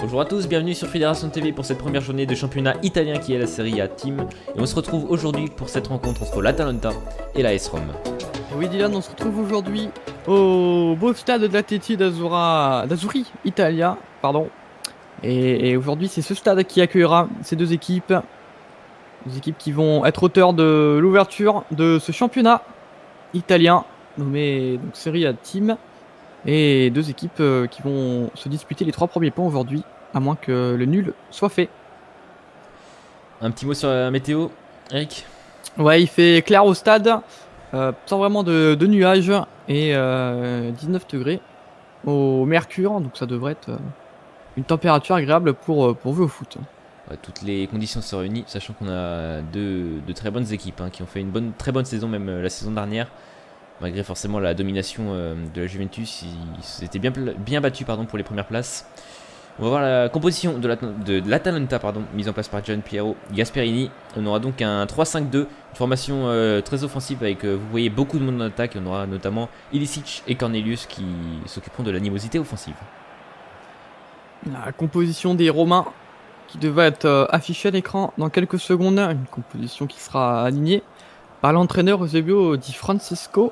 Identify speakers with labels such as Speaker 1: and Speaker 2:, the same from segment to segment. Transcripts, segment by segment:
Speaker 1: Bonjour à tous, bienvenue sur Fédération TV pour cette première journée de championnat italien qui est la Serie A Team. Et on se retrouve aujourd'hui pour cette rencontre entre l'Atalanta et la AS Rome.
Speaker 2: Et oui Dylan, on se retrouve aujourd'hui au beau stade de l'Atleti d'Azzurri Italia, pardon. Et aujourd'hui c'est ce stade qui accueillera ces deux équipes qui vont être auteurs de l'ouverture de ce championnat italien nommé donc Serie A Team. Et deux équipes qui vont se disputer les 3 premiers points aujourd'hui, à moins que le nul soit fait.
Speaker 1: Un petit mot sur la météo, Eric?
Speaker 2: Ouais, il fait clair au stade, sans vraiment de nuages, et 19 degrés au mercure, donc ça devrait être une température agréable pour jouer au foot.
Speaker 1: Ouais, toutes les conditions se réunissent, sachant qu'on a de très bonnes équipes qui ont fait une très bonne saison, même la saison dernière. Malgré forcément la domination de la Juventus, ils s'étaient bien battus pour les premières places. On va voir la composition de l'Atalanta mise en place par Gian Piero Gasperini. On aura donc un 3-5-2, une formation très offensive avec, vous voyez, beaucoup de monde en attaque. On aura notamment Ilicic et Cornelius qui s'occuperont de l'animosité offensive.
Speaker 2: La composition des Romains qui devrait être affichée à l'écran dans quelques secondes. Une composition qui sera alignée par l'entraîneur Eusebio Di Francesco.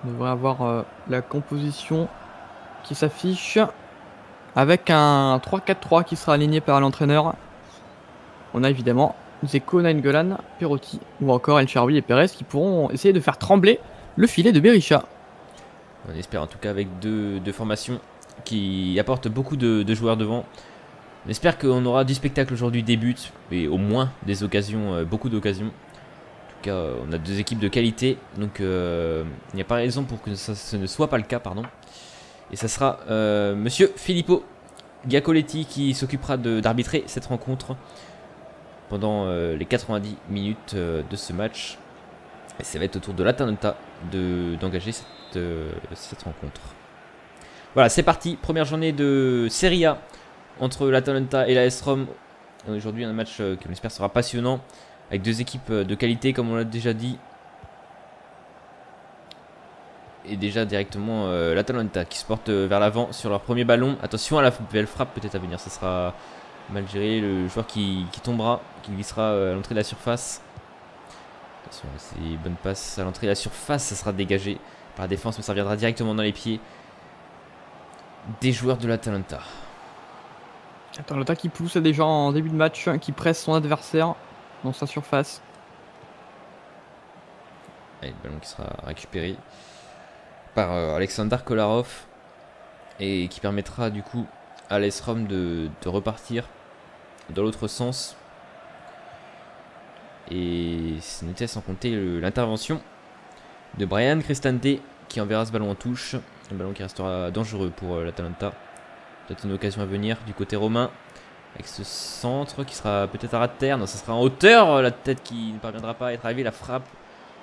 Speaker 2: On devrait avoir la composition qui s'affiche avec un 3-4-3 qui sera aligné par l'entraîneur. On a évidemment Dzeko, Nainggolan, Perotti ou encore El Shaarawy et Perez qui pourront essayer de faire trembler le filet de Berisha.
Speaker 1: On espère en tout cas avec deux formations qui apportent beaucoup de joueurs devant. On espère qu'on aura du spectacle aujourd'hui, des buts et au moins des occasions, beaucoup d'occasions. En tout cas, on a deux équipes de qualité, donc il n'y a pas raison pour que ce ne soit pas le cas, Et ça sera Monsieur Filippo Giacoletti qui s'occupera d'arbitrer cette rencontre pendant les 90 minutes de ce match. Et ça va être au tour de l'Atalanta d'engager cette rencontre. Voilà, c'est parti. Première journée de Serie A entre l'Atalanta et la AS Rome. Aujourd'hui, un match que j'espère sera passionnant, avec deux équipes de qualité, comme on l'a déjà dit. Et déjà directement l'Atalanta qui se porte vers l'avant sur leur premier ballon. Attention à la belle frappe peut-être à venir. Ça sera mal géré. Le joueur qui tombera, qui glissera à l'entrée de la surface. Attention, c'est bonne passe à l'entrée de la surface. Ça sera dégagé par la défense, mais ça reviendra directement dans les pieds des joueurs de l'Atalanta.
Speaker 2: Atalanta qui pousse déjà en début de match, qui presse son adversaire dans sa surface.
Speaker 1: Allez, le ballon qui sera récupéré par Alexander Kolarov et qui permettra du coup à l'AS Rome de repartir dans l'autre sens. Et ce n'était sans compter l'intervention de Brian Cristante qui enverra ce ballon en touche. Un ballon qui restera dangereux pour l'Atalanta. Peut-être une occasion à venir du côté romain avec ce centre qui sera peut-être à ras de terre. Non, ça sera en hauteur, la tête qui ne parviendra pas à être arrivée. La frappe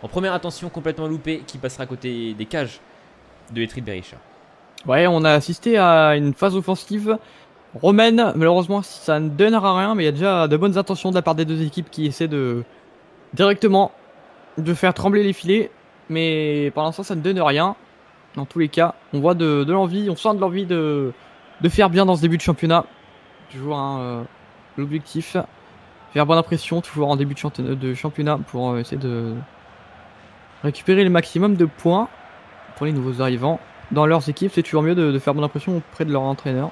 Speaker 1: en première attention complètement loupée qui passera à côté des cages de Etri Berisha.
Speaker 2: Ouais, on a assisté à une phase offensive romaine. Malheureusement, ça ne donnera rien, mais il y a déjà de bonnes intentions de la part des deux équipes qui essaient directement de faire trembler les filets. Mais pour l'instant, ça ne donne rien. Dans tous les cas, on voit de l'envie, on sent de l'envie de faire bien dans ce début de championnat. Toujours l'objectif, faire bonne impression, toujours en début de championnat pour essayer de récupérer le maximum de points pour les nouveaux arrivants. Dans leurs équipes, c'est toujours mieux de faire bonne impression auprès de leur entraîneur.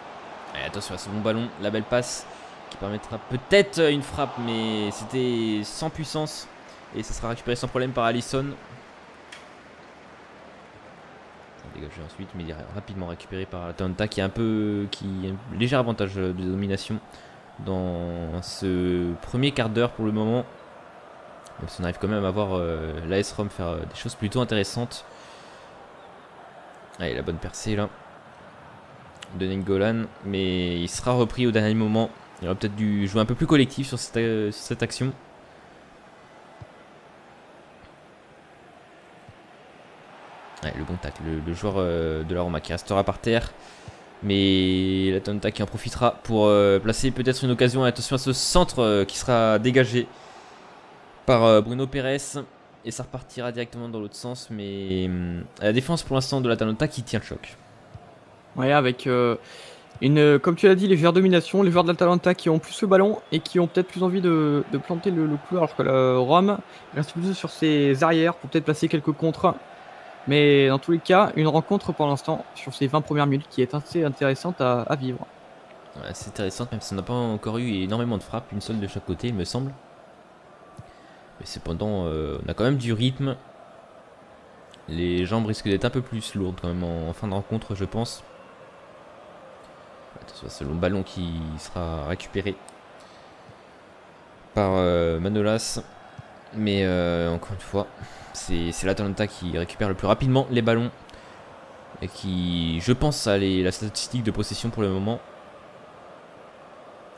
Speaker 1: Et attention à ce bon ballon, la belle passe qui permettra peut-être une frappe, mais c'était sans puissance. Et ça sera récupéré sans problème par Alisson. Dégagé ensuite, mais il est rapidement récupéré par l'Atalanta qui a un léger avantage de domination dans ce premier quart d'heure pour le moment. Même si on arrive quand même à voir l'AS Rome faire des choses plutôt intéressantes. Allez, la bonne percée là de Nainggolan, mais il sera repris au dernier moment. Il aurait peut-être dû jouer un peu plus collectif sur cette action. Ouais, le bon tacle, le joueur de la Roma qui restera par terre. Mais l'Atalanta qui en profitera pour placer peut-être une occasion. Attention à ce centre qui sera dégagé par Bruno Pérez. Et ça repartira directement dans l'autre sens. Mais la défense pour l'instant de l'Atalanta qui tient le choc.
Speaker 2: Ouais, avec Comme tu l'as dit, légère domination, les joueurs de l'Atalanta qui ont plus le ballon et qui ont peut-être plus envie de planter le clou, alors que la Rome reste plus sur ses arrières pour peut-être placer quelques contres. Mais dans tous les cas, une rencontre pour l'instant sur ces 20 premières minutes qui est assez intéressante à vivre.
Speaker 1: Ouais, c'est intéressant, même si on n'a pas encore eu énormément de frappes, une seule de chaque côté, il me semble. Mais cependant, on a quand même du rythme. Les jambes risquent d'être un peu plus lourdes quand même en fin de rencontre, je pense. Attention, c'est le ballon qui sera récupéré par Manolas. Mais encore une fois, c'est l'Atalanta qui récupère le plus rapidement les ballons. Et qui, je pense, a la statistique de possession pour le moment.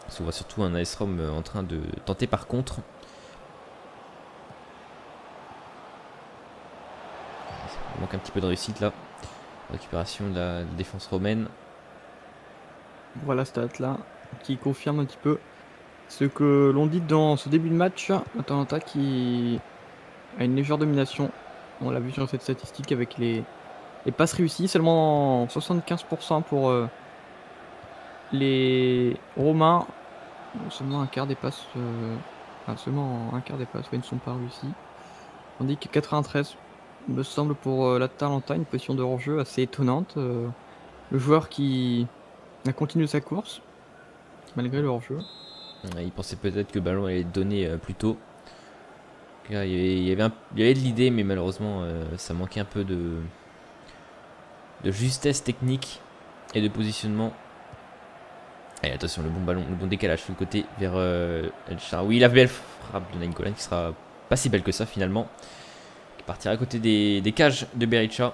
Speaker 1: Parce qu'on voit surtout un AS Rome en train de tenter par contre. Il manque un petit peu de réussite là. Récupération de la défense romaine.
Speaker 2: Voilà, stat là qui confirme un petit peu ce que l'on dit dans ce début de match. Atalanta qui a une légère domination. On l'a vu sur cette statistique avec les passes réussies, seulement 75% pour les Romains. Seulement un quart des passes, seulement un quart des passes, ils ne sont pas réussis. Tandis que 93 me semble pour l'Atalanta, une position de hors-jeu assez étonnante. Le joueur qui a continué sa course malgré le hors-jeu.
Speaker 1: Il pensait peut-être que le ballon allait être donné plus tôt. Il y avait de l'idée, mais malheureusement ça manquait un peu de justesse technique et de positionnement. Et attention, le bon ballon, le bon décalage sur le côté vers El Shaarawy. La belle frappe de Nainggolan qui sera pas si belle que ça finalement. Qui partira à côté des cages de Berisha.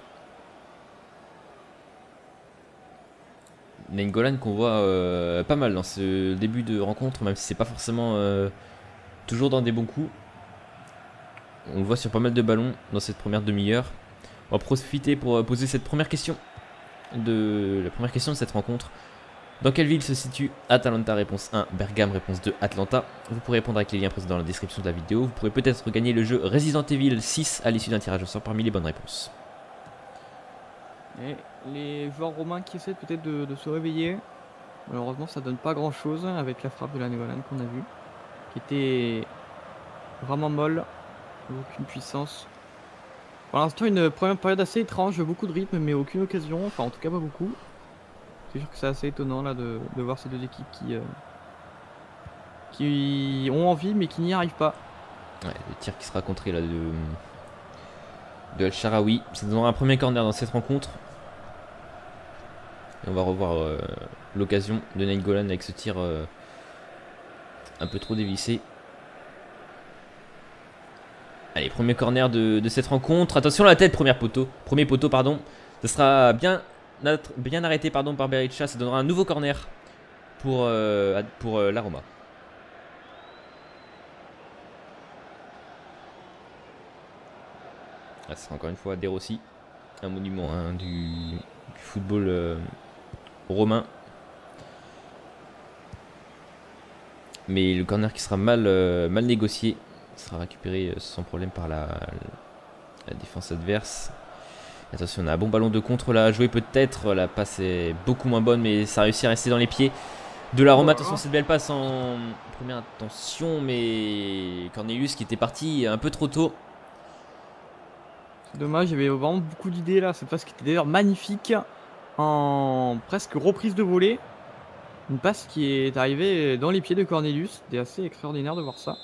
Speaker 1: Nainggolan qu'on voit pas mal dans ce début de rencontre, même si c'est pas forcément toujours dans des bons coups. On le voit sur pas mal de ballons dans cette première demi-heure. On va profiter pour poser cette première question de cette rencontre. Dans quelle ville se situe Atalanta? Réponse 1, Bergame. Réponse 2, Atlanta. Vous pourrez répondre avec les liens présents dans la description de la vidéo. Vous pourrez peut-être gagner le jeu Resident Evil 6 à l'issue d'un tirage au sort parmi les bonnes réponses.
Speaker 2: Et les joueurs romains qui essaient peut-être de se réveiller. Malheureusement, ça donne pas grand-chose avec la frappe de la Nainggolan qu'on a vue, qui était vraiment molle, aucune puissance. Pour l'instant, une première période assez étrange, beaucoup de rythme, mais aucune occasion, enfin en tout cas pas beaucoup. C'est sûr que c'est assez étonnant là de voir ces deux équipes qui ont envie mais qui n'y arrivent pas.
Speaker 1: Ouais, le tir qui sera contré là de El Shaarawy. Ça donnera un premier corner dans cette rencontre. Et on va revoir l'occasion de Nainggolan avec ce tir un peu trop dévissé. Allez, premier corner de cette rencontre. Attention à la tête, premier poteau, pardon. Ça sera bien arrêté par Berisha. Ça donnera un nouveau corner pour la Roma. Ah, ce sera encore une fois De Rossi, un monument du football romain. Mais le corner qui sera mal négocié sera récupéré sans problème par la défense adverse. Attention, on a un bon ballon de contre là à jouer peut-être. La passe est beaucoup moins bonne, mais ça a réussi à rester dans les pieds de la Roma. Attention, cette belle passe en première intention, mais Cornelius qui était parti un peu trop tôt.
Speaker 2: C'est dommage, il y avait vraiment beaucoup d'idées là. Cette passe qui était d'ailleurs magnifique en presque reprise de volée. Une passe qui est arrivée dans les pieds de Cornelius. C'était assez extraordinaire de voir ça.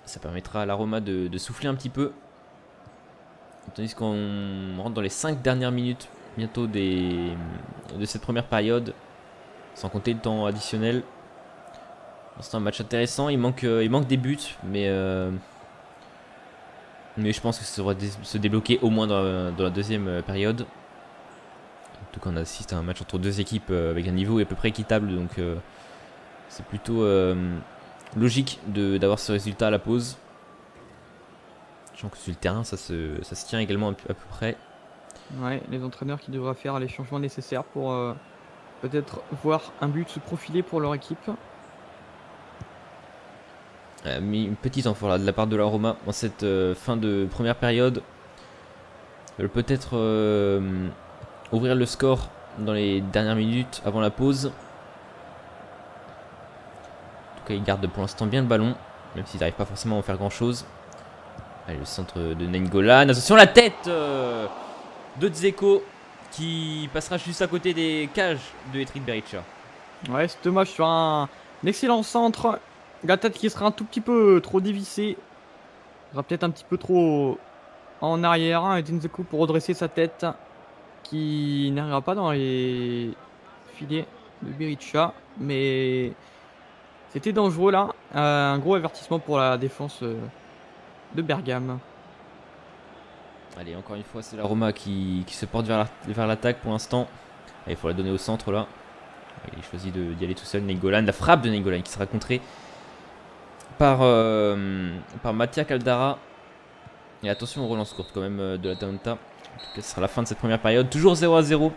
Speaker 1: Ça permettra à la Roma de souffler un petit peu. Tandis qu'on rentre dans les 5 dernières minutes bientôt de cette première période. Sans compter le temps additionnel. C'est un match intéressant. Il manque des buts. Mais je pense que ça devrait se débloquer au moins dans la deuxième période. En tout cas, on assiste à un match entre deux équipes avec un niveau à peu près équitable. Donc c'est plutôt logique d'avoir ce résultat à la pause. Je pense que sur le terrain, ça se tient également à peu près.
Speaker 2: Ouais, les entraîneurs qui devraient faire les changements nécessaires pour peut-être voir un but se profiler pour leur équipe.
Speaker 1: Mis une petite enfant là de la part de la Roma en cette fin de première période. Peut-être ouvrir le score dans les dernières minutes avant la pause. En tout cas, ils gardent pour l'instant bien le ballon, même s'ils n'arrivent pas forcément à en faire grand chose. Allez, le centre de Nainggolan. Attention, la tête de Dzeko qui passera juste à côté des cages de Etrik Berisha.
Speaker 2: Ouais, c'est dommage sur un excellent centre. La tête qui sera un tout petit peu trop dévissée. Il sera peut-être un petit peu trop en arrière. Et Dzeko pour redresser sa tête. Qui n'arrivera pas dans les filets de Berisha. Mais c'était dangereux là. Un gros avertissement pour la défense de Bergame.
Speaker 1: Allez, encore une fois, c'est la Roma qui se porte vers l'attaque pour l'instant. Il faut la donner au centre là. Il choisit d'y aller tout seul. Nainggolan, la frappe de Nainggolan qui sera contrée par Mattia Caldara. Et attention aux relances courtes quand même de l'Atalanta. En tout cas, ce sera la fin de cette première période. Toujours 0-0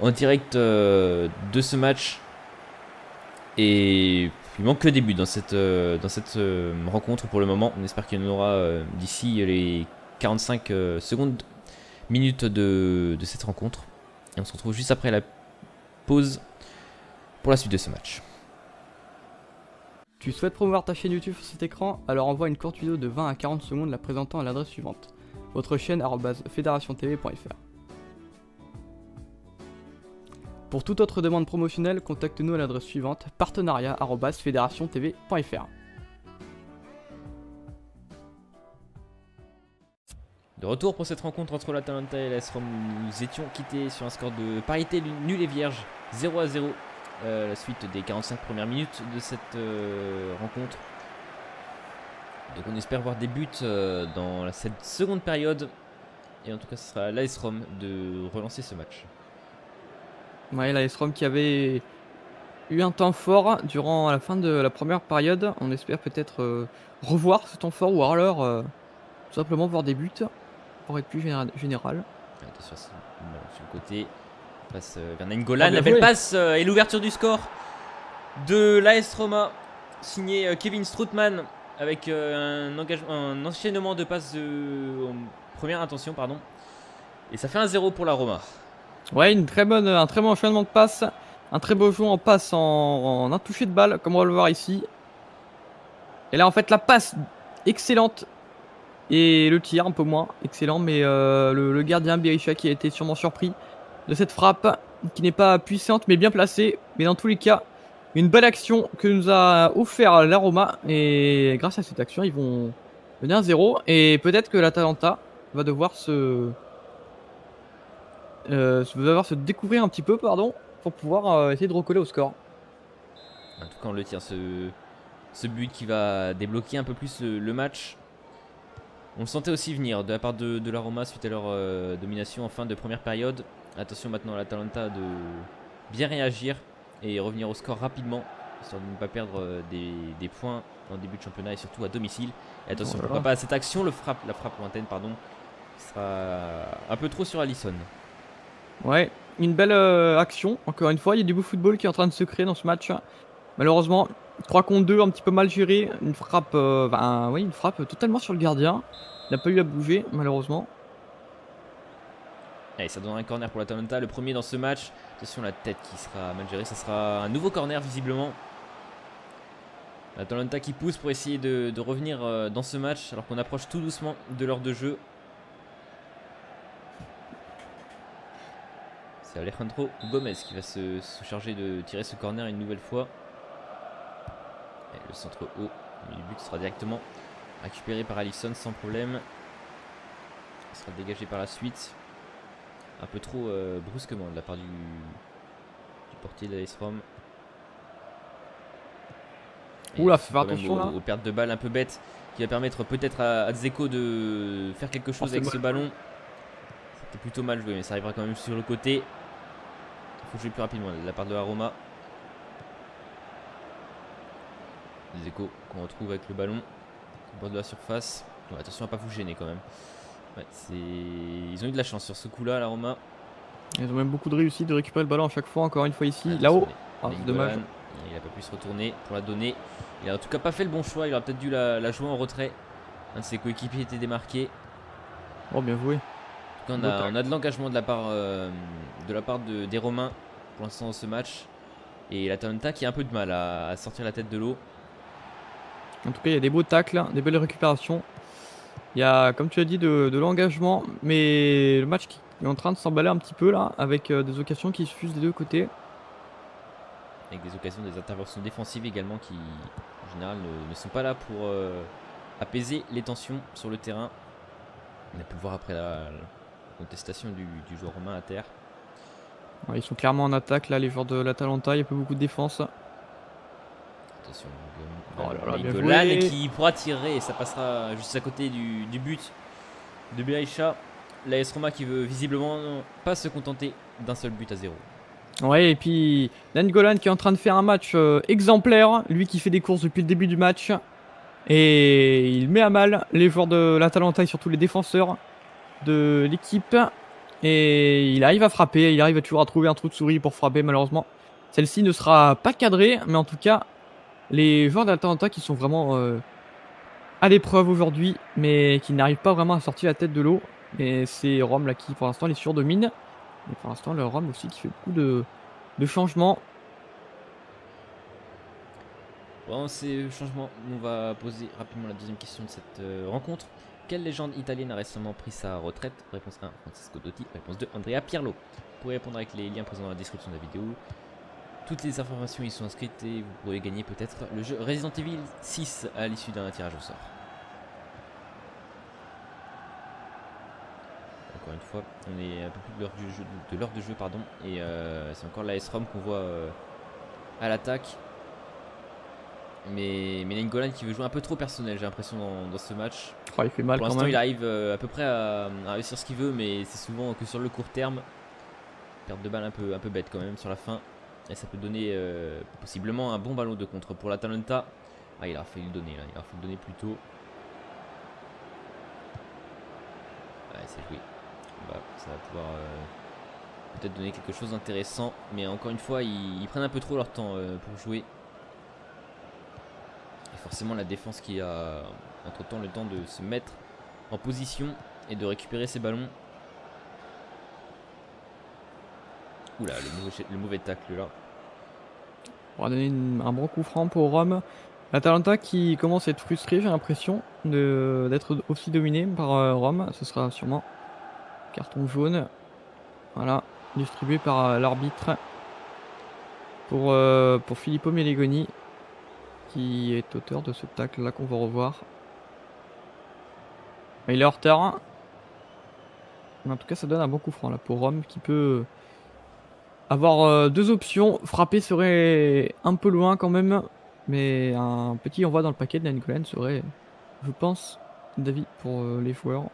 Speaker 1: en direct de ce match. Et il manque que des buts dans cette rencontre pour le moment. On espère qu'il y en aura d'ici les 45 secondes minutes de cette rencontre. Et on se retrouve juste après la pause pour la suite de ce match.
Speaker 2: Tu souhaites promouvoir ta chaîne YouTube sur cet écran? Alors envoie une courte vidéo de 20 à 40 secondes la présentant à l'adresse suivante: votre chaîne @fédérationtv.fr. Pour toute autre demande promotionnelle, contacte-nous à l'adresse suivante: partenariat@fédérationtv.fr.
Speaker 1: De retour pour cette rencontre entre l'Atalanta et l'AS Rome. Nous étions quittés sur un score de parité nul et vierge, 0-0. La suite des 45 premières minutes de cette rencontre. Donc on espère voir des buts dans cette seconde période. Et en tout cas, ce sera à l'AS Rome de relancer ce match.
Speaker 2: Ouais, l'AS Rome qui avait eu un temps fort durant la fin de la première période. On espère peut-être revoir ce temps fort ou alors tout simplement voir des buts pour être plus général.
Speaker 1: Attention, sur le côté. Passe vers Nainggolan. La belle passe et l'ouverture du score de l'AS Roma. Signé Kevin Strootman avec un enchaînement de passes en première intention. Pardon. Et ça fait 1-0 pour la Roma.
Speaker 2: Ouais, un très bon enchaînement de passes. Un très beau jeu en passe en un touché de balle, comme on va le voir ici. Et là, en fait, la passe excellente. Et le tir un peu moins excellent. Mais le gardien Berisha qui a été sûrement surpris de cette frappe, qui n'est pas puissante mais bien placée. Mais dans tous les cas, une belle action que nous a offert la Roma. Et grâce à cette action, ils vont mener 1-0. Et peut-être que l'Atalanta va devoir se découvrir un petit peu, pour pouvoir essayer de recoller au score.
Speaker 1: En tout cas, on le tient, ce but qui va débloquer un peu plus le match. On le sentait aussi venir de la part de la Roma suite à leur domination en fin de première période. Attention maintenant à l'Atalanta de bien réagir et revenir au score rapidement, histoire de ne pas perdre des points en début de championnat et surtout à domicile. Et attention, pourquoi pas à cette action, la frappe lointaine, pardon, qui sera un peu trop sur Alisson.
Speaker 2: Ouais, une belle action. Encore une fois, il y a du beau football qui est en train de se créer dans ce match. Malheureusement, 3 contre 2, un petit peu mal géré. Une frappe, une frappe totalement sur le gardien. Il n'a pas eu à bouger, malheureusement.
Speaker 1: Allez, ça donne un corner pour l'Atalanta, le premier dans ce match. Attention, la tête qui sera mal gérée. Ça sera un nouveau corner, visiblement. L'Atalanta qui pousse pour essayer de revenir dans ce match, alors qu'on approche tout doucement de l'heure de jeu. C'est Alejandro Gomez qui va se charger de tirer ce corner une nouvelle fois. Et le centre haut, le but sera directement récupéré par Alisson sans problème. Il sera dégagé par la suite. Un peu trop brusquement de la part du portier de l'AS Rome.
Speaker 2: Oula, faut faire attention là.
Speaker 1: Aux pertes de balles un peu bêtes qui va permettre peut-être à Dzeko de faire quelque chose avec ce ballon. C'était plutôt mal joué, mais ça arrivera quand même sur le côté. Il faut jouer plus rapidement de la part de la Roma. Dzeko qu'on retrouve avec le ballon au bord de la surface. Ouais, attention à pas vous gêner quand même. Ouais, ils ont eu de la chance sur ce coup-là, la Roma.
Speaker 2: Ils ont même beaucoup de réussite de récupérer le ballon à chaque fois. Encore une fois ici, là-haut.
Speaker 1: C'est dommage. Il n'a pas pu se retourner pour la donner. Il a en tout cas pas fait le bon choix. Il aurait peut-être dû la jouer en retrait. Un de ses coéquipiers était démarqué.
Speaker 2: Oh, bien joué.
Speaker 1: On
Speaker 2: Beau
Speaker 1: a,
Speaker 2: tacle.
Speaker 1: on a de l'engagement des Romains pour l'instant dans ce match. Et l'Atalanta qui a un peu de mal à sortir la tête de l'eau.
Speaker 2: En tout cas, il y a des beaux tacles, des belles récupérations. Il y a, comme tu as dit, de l'engagement, mais le match qui est en train de s'emballer un petit peu là, avec des occasions qui se fusent des deux côtés.
Speaker 1: Avec des occasions, des interventions défensives également qui, en général, ne sont pas là pour apaiser les tensions sur le terrain. On a pu le voir après la contestation du joueur romain à terre.
Speaker 2: Ouais, ils sont clairement en attaque là, les joueurs de l'Atalanta, il n'y a pas beaucoup de défense.
Speaker 1: Attention,
Speaker 2: Oh là là, bien
Speaker 1: Nainggolan
Speaker 2: joué.
Speaker 1: qui pourra tirer et ça passera juste à côté du but de Berisha. L'AS Roma qui veut visiblement pas se contenter d'un seul but à 0.
Speaker 2: Ouais, et puis Nainggolan qui est en train de faire un match exemplaire, lui qui fait des courses depuis le début du match. Et il met à mal les joueurs de l'Atalanta et surtout les défenseurs de l'équipe. Et il arrive à frapper, il arrive toujours à trouver un trou de souris pour frapper malheureusement. Celle-ci ne sera pas cadrée, mais en tout cas, les joueurs d'Atalanta qui sont vraiment à l'épreuve aujourd'hui, mais qui n'arrivent pas vraiment à sortir la tête de l'eau. Et c'est Rome là qui pour l'instant les surdomine. Et pour l'instant, le Rome aussi qui fait beaucoup de changements.
Speaker 1: Pendant ces changements, on va poser rapidement la deuxième question de cette rencontre. Quelle légende italienne a récemment pris sa retraite? Réponse 1, Francesco Totti. Réponse 2, Andrea Pirlo. Vous pouvez répondre avec les liens présents dans la description de la vidéo. Toutes les informations y sont inscrites et vous pourrez gagner peut-être le jeu Resident Evil 6 à l'issue d'un tirage au sort. Encore une fois, on est un peu plus de l'heure de jeu, pardon, et c'est encore l'AS Rome qu'on voit à l'attaque. Mais Nainggolan qui veut jouer un peu trop personnel, j'ai l'impression, dans ce match.
Speaker 2: Oh, il fait mal
Speaker 1: Pour
Speaker 2: quand
Speaker 1: l'instant,
Speaker 2: même.
Speaker 1: il arrive à peu près à réussir ce qu'il veut, mais c'est souvent que sur le court terme. Perte de balle un peu bête quand même sur la fin. Et ça peut donner possiblement un bon ballon de contre pour l'Atalanta. Ah, il a fallu le donner là, il a fallu le donner plus tôt. Ouais, c'est joué. Bah, ça va pouvoir peut-être donner quelque chose d'intéressant. Mais encore une fois, ils prennent un peu trop leur temps pour jouer. Et forcément, la défense qui a entre temps le temps de se mettre en position et de récupérer ses ballons. Oula, le mauvais tacle là.
Speaker 2: On va donner un bon coup franc pour Rome. L'Atalanta qui commence à être frustré, j'ai l'impression, d'être aussi dominé par Rome. Ce sera sûrement carton jaune. Voilà, distribué par l'arbitre pour Filippo Melegoni, qui est auteur de ce tacle là qu'on va revoir. Il est en retard. Mais en tout cas, ça donne un bon coup franc là pour Rome qui peut avoir deux options. Frapper serait un peu loin quand même, mais un petit envoi dans le paquet de Nainggolan serait, je pense, d'avis pour les joueurs.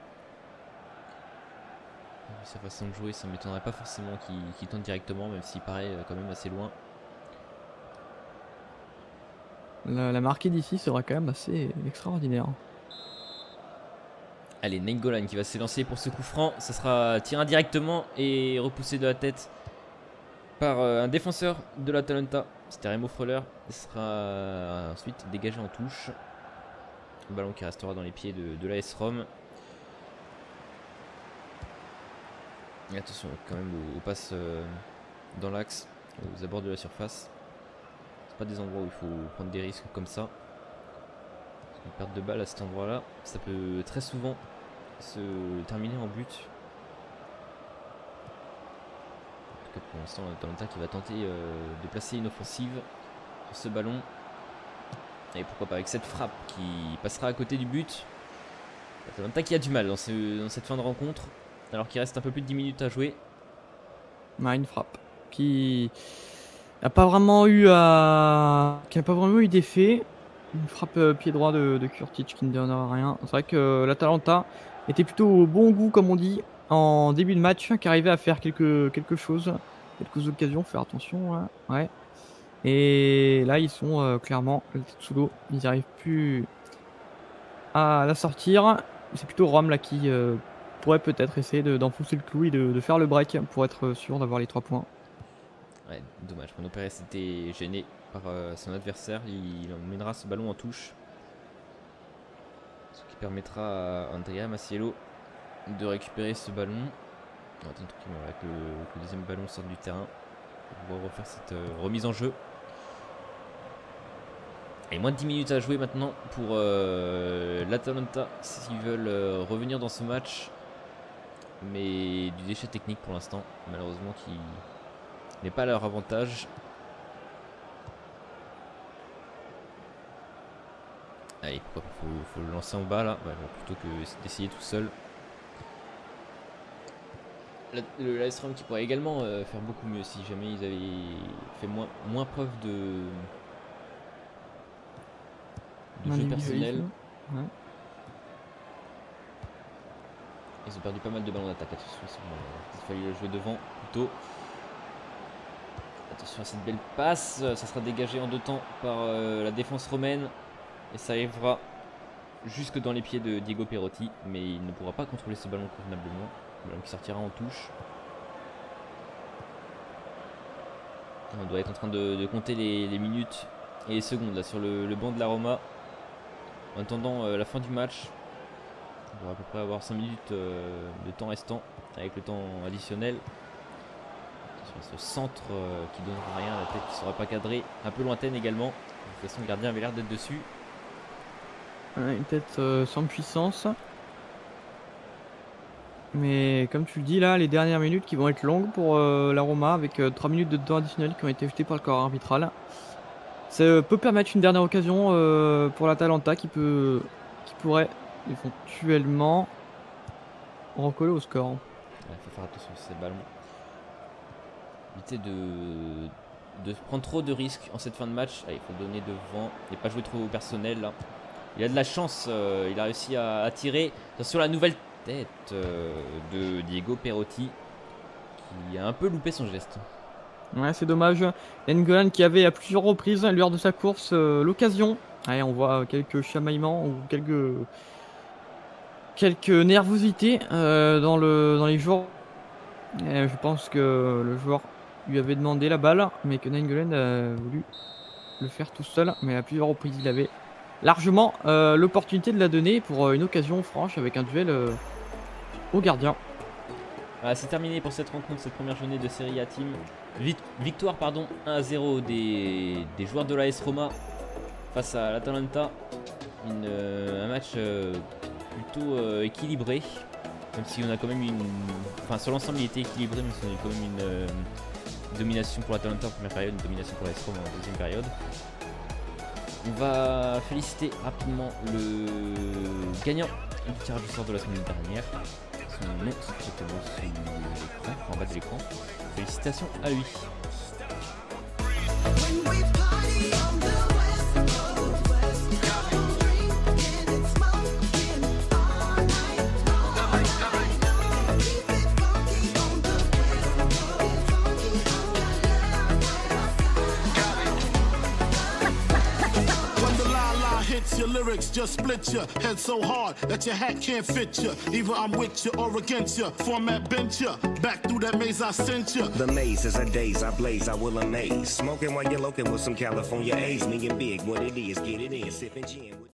Speaker 1: Sa façon de jouer, ça ne m'étonnerait pas forcément qu'il tente directement, même s'il paraît quand même assez loin.
Speaker 2: La marquée d'ici serait quand même assez extraordinaire.
Speaker 1: Allez, Nainggolan qui va s'élancer pour ce coup franc. Ça sera tiré indirectement et repoussé de la tête par un défenseur de l'Atalanta. C'était Remo Freuler. Ce sera ensuite dégagé en touche. Le ballon qui restera dans les pieds de l'AS Rome. Et attention quand même aux passes dans l'axe, aux abords de la surface. C'est pas des endroits où il faut prendre des risques comme ça. Une perte de balle à cet endroit là, ça peut très souvent se terminer en but. En tout cas pour l'instant l'Atalanta qui va tenter de placer une offensive sur ce ballon. Et pourquoi pas avec cette frappe qui passera à côté du but. L'Atalanta qui a du mal dans cette fin de rencontre. Alors qu'il reste un peu plus de 10 minutes à jouer.
Speaker 2: Une frappe qui n'a pas vraiment eu d'effet. Une frappe pied droit de Kurtic qui ne donnera rien. C'est vrai que l'Atalanta était plutôt au bon goût, comme on dit, en début de match, qui arrivait à faire quelque chose, quelques occasions, faire attention. Hein, ouais. Et là, ils sont clairement la tête sous l'eau. Ils n'arrivent plus à la sortir. C'est plutôt Rome là qui pourrait peut-être essayer d'enfoncer le clou et de faire le break pour être sûr d'avoir les 3 points.
Speaker 1: Ouais, dommage. Bruno Pérez était gêné par son adversaire. Il emmènera ce ballon en touche. Ce qui permettra à Andrea Maciello de récupérer ce ballon. On attend tranquillement là, que le deuxième ballon sorte du terrain. On va refaire cette remise en jeu. Et moins de 10 minutes à jouer maintenant pour l'Atalanta s'ils veulent revenir dans ce match. Mais du déchet technique pour l'instant, malheureusement, qui n'est pas à leur avantage. Allez, pourquoi pas, faut le lancer en bas là, plutôt que d'essayer tout seul. L'AS Rome qui pourrait également faire beaucoup mieux si jamais ils avaient fait moins preuve de jeu personnel.
Speaker 2: Ouais.
Speaker 1: Ils ont perdu pas mal de ballons d'attaque. Attention, il fallait le jouer devant plutôt. Attention à cette belle passe. Ça sera dégagé en 2 temps par la défense romaine. Et ça arrivera jusque dans les pieds de Diego Perotti. Mais il ne pourra pas contrôler ce ballon convenablement. Le ballon qui sortira en touche. On doit être en train de compter les minutes et les secondes là, sur le banc de la Roma. En attendant la fin du match. On va à peu près avoir 5 minutes de temps restant avec le temps additionnel. Attention à ce centre qui donnera rien, la tête qui ne sera pas cadrée, un peu lointaine également. De toute façon, le gardien avait l'air d'être dessus.
Speaker 2: Ouais, une tête sans puissance. Mais comme tu le dis là, les dernières minutes qui vont être longues pour la Roma avec 3 minutes de temps additionnel qui ont été ajoutées par le corps arbitral. Ça peut permettre une dernière occasion pour l'Atalanta qui pourrait éventuellement recoller au score.
Speaker 1: Il faut faire attention à ces ballons. Éviter de prendre trop de risques en cette fin de match. Allez, il faut donner devant et pas jouer trop au personnel là. Il a de la chance, il a réussi à tirer. Attention à la nouvelle tête de Diego Perotti qui a un peu loupé son geste.
Speaker 2: Ouais, c'est dommage. N'Golan qui avait à plusieurs reprises lors de sa course l'occasion. Allez, on voit quelques chamaillements ou quelques nervosités dans les joueurs. Et je pense que le joueur lui avait demandé la balle, mais que N'Golan a voulu le faire tout seul. Mais à plusieurs reprises, il avait largement l'opportunité de la donner pour une occasion franche avec un duel au gardien.
Speaker 1: Voilà, c'est terminé pour cette rencontre, cette première journée de Serie A Team. Victoire 1-0 des joueurs de l'AS Roma face à l'Atalanta. Un match plutôt équilibré, même si on a quand même enfin sur l'ensemble il était équilibré, mais on a quand même une domination pour l'Atalanta en première période, une domination pour l'AS Roma en deuxième période. On va féliciter rapidement le gagnant du tirage au sort de la semaine dernière. Son nom directement sur l'écran, en bas de l'écran. Félicitations à lui.
Speaker 3: Your lyrics just split your head so hard that your hat can't fit you. Either I'm with you or against you. Format bent you. Back through that maze I sent you.
Speaker 4: The maze is a daze I blaze, I will amaze. Smoking while you're looking with some California A's. Me and Big, what it is, get it in, sipping gin.